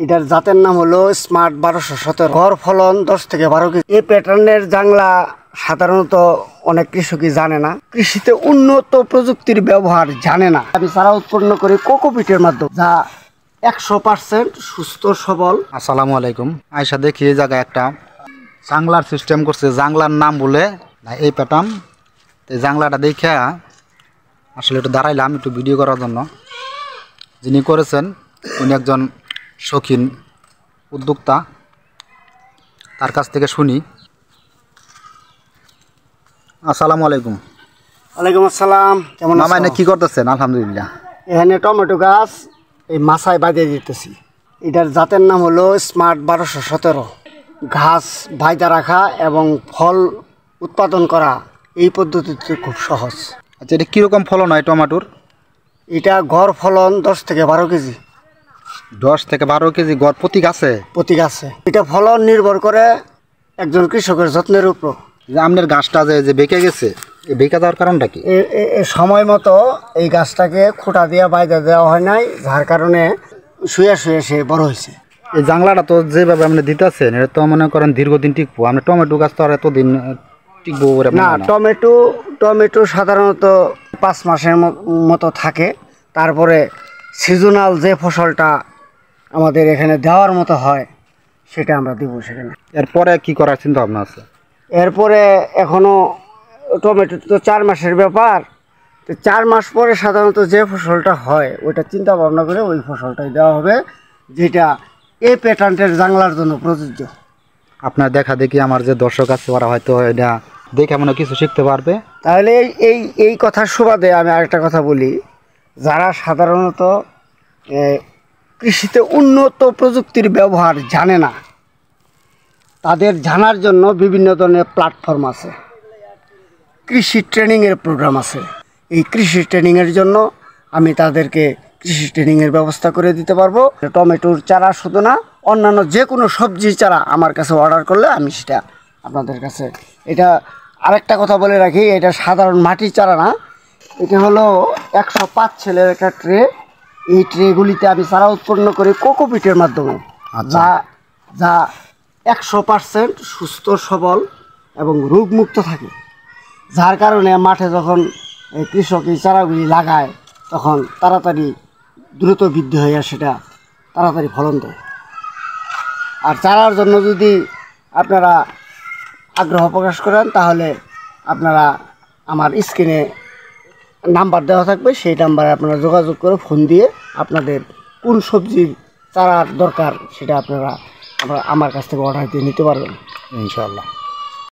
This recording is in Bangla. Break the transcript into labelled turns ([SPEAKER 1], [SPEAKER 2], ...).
[SPEAKER 1] এটার জাতের নাম হলো স্মার্ট 1217। গড় ফলন 10 থেকে 12 কেজি। এই প্যাটার্নের জাংলা সাধারণত অনেক কৃষকই জানে না, কৃষিতে উন্নত প্রযুক্তির ব্যবহার জানে না। আমি চারা উৎপন্ন করি কোকোপিটের মাধ্যমে, যা 100% সুস্থ সবল।
[SPEAKER 2] আসসালামু আলাইকুম। আয়সা দেখি এই জায়গায় একটা জাংলার সিস্টেম করছে, জাংলার নাম বলে এই প্যাটার্ন। এই জাংলাটা দেখে আসলে একটু দাঁড়াইলাম একটু ভিডিও করার জন্য। যিনি করেছেন উনি একজন শৌখিন উদ্যোক্তা, তার কাছ থেকে শুনি। আসসালামু আলাইকুম।
[SPEAKER 1] ওয়ালাইকুম আসসালাম। কেমন
[SPEAKER 2] মামা
[SPEAKER 1] আছেন?
[SPEAKER 2] এনে কি করতেছেন? আলহামদুলিল্লাহ।
[SPEAKER 1] এখানে টমেটো গাছ এই মাছায় বাঁধিয়ে দিতেছি। এটার জাতের নাম হলো স্মার্ট 1217। ঘাস বাইদা রাখা এবং ফল উৎপাদন করা এই পদ্ধতিতে খুব সহজ।
[SPEAKER 2] আচ্ছা, এটা কীরকম ফলন হয় টমেটোর?
[SPEAKER 1] এটা গড় ফলন 10 থেকে 12 কেজি।
[SPEAKER 2] 10 থেকে 12 কেজি গড় প্রতি গাছে?
[SPEAKER 1] প্রতি গাছে। এটা ফলন নির্ভর করে একজন কৃষকের যত্নের উপর।
[SPEAKER 2] যে আপনার গাছটা যে বেঁকে গেছে, এই বেঁকে যাওয়ার কারণটা কি?
[SPEAKER 1] সময় মতো এই গাছটাকে খুঁটা দিয়ে বাইদা দেওয়া হয় নাই, যার কারণে শুয়ে শুয়ে সে বড় হয়েছে।
[SPEAKER 2] এই জাংলাটা তো যেভাবে আপনি দিতেছেন এটা তো মনে করেন দীর্ঘদিন টিকবো। আপনি টমেটো গাছ তো আর এতদিন টিকবো বলে
[SPEAKER 1] না, টমেটো সাধারণত 5 মাসের মতো থাকে। তারপরে সিজনাল যে ফসলটা আমাদের এখানে দেওয়ার মতো হয় সেটা আমরা দিব সেখানে।
[SPEAKER 2] এরপরে কি করার চিন্তা ভাবনা আছে?
[SPEAKER 1] এরপরে এখনও টমেটো তো 4 মাসের ব্যাপার, তো 4 মাস পরে সাধারণত যে ফসলটা হয় ওইটা চিন্তা ভাবনা করে ওই ফসলটাই দেওয়া হবে, যেটা এই প্যাটার্নের জাংলার জন্য প্রযোজ্য।
[SPEAKER 2] আপনার দেখা দেখি আমার যে দর্শক আছে ওরা হয়তো এটা দেখে মনে কিছু শিখতে পারবে।
[SPEAKER 1] তাহলে এই কথার সুবাদে আমি আরেকটা কথা বলি, যারা সাধারণত কৃষিতে উন্নত প্রযুক্তির ব্যবহার জানে না, তাদের জানার জন্য বিভিন্ন ধরনের প্ল্যাটফর্ম আছে, কৃষি ট্রেনিংয়ের প্রোগ্রাম আছে। এই কৃষি ট্রেনিংয়ের জন্য আমি তাদেরকে কৃষি ট্রেনিংয়ের ব্যবস্থা করে দিতে পারবো। টমেটোর চারা শুধু না, অন্যান্য যে কোনো সবজির চারা আমার কাছে অর্ডার করলে আমি সেটা আপনাদের কাছে। এটা আরেকটা কথা বলে রাখি, এটা সাধারণ মাটির চারা না, এটা হলো 105 ছেলের একটা ট্রে। এই ট্রেগুলিতে আমি চারা উৎপন্ন করি কোকোপিটের মাধ্যমে, যা 100% সুস্থ সবল এবং রোগমুক্ত থাকে, যার কারণে মাঠে যখন কৃষক এই চারাগুলি লাগায় তখন তাড়াতাড়ি দ্রুত বৃদ্ধি হয়ে সেটা তাড়াতাড়ি ফলন দেয়। আর চারার জন্য যদি আপনারা আগ্রহ প্রকাশ করেন তাহলে আপনারা আমার স্ক্রিনে নাম্বার দেওয়া থাকবে, সেই নাম্বারে আপনারা যোগাযোগ করে ফোন দিয়ে আপনাদের কোন সবজির চারার দরকার সেটা আপনারা আমার কাছ থেকে অর্ডার দিয়ে নিতে পারবেন
[SPEAKER 2] ইনশাআল্লাহ।